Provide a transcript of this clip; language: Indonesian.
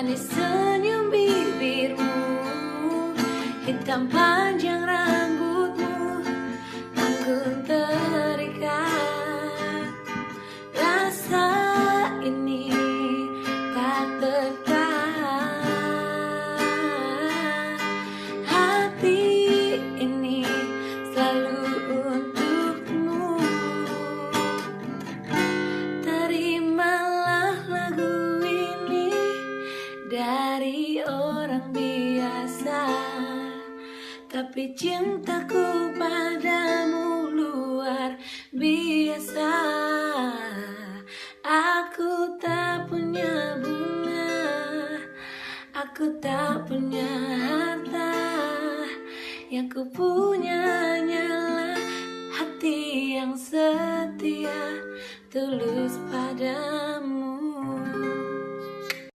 Manis senyum bibirmu, hitam panjang rambutmu, aku terikat. Rasa ini tak tertahan. Hati ini selalu untukmu. Terimalah lagu ini dari orang biasa, tapi cintaku padamu luar biasa. Aku tak punya bunga, aku tak punya harta, yang ku punya hanyalah hati yang setia, tulus padamu.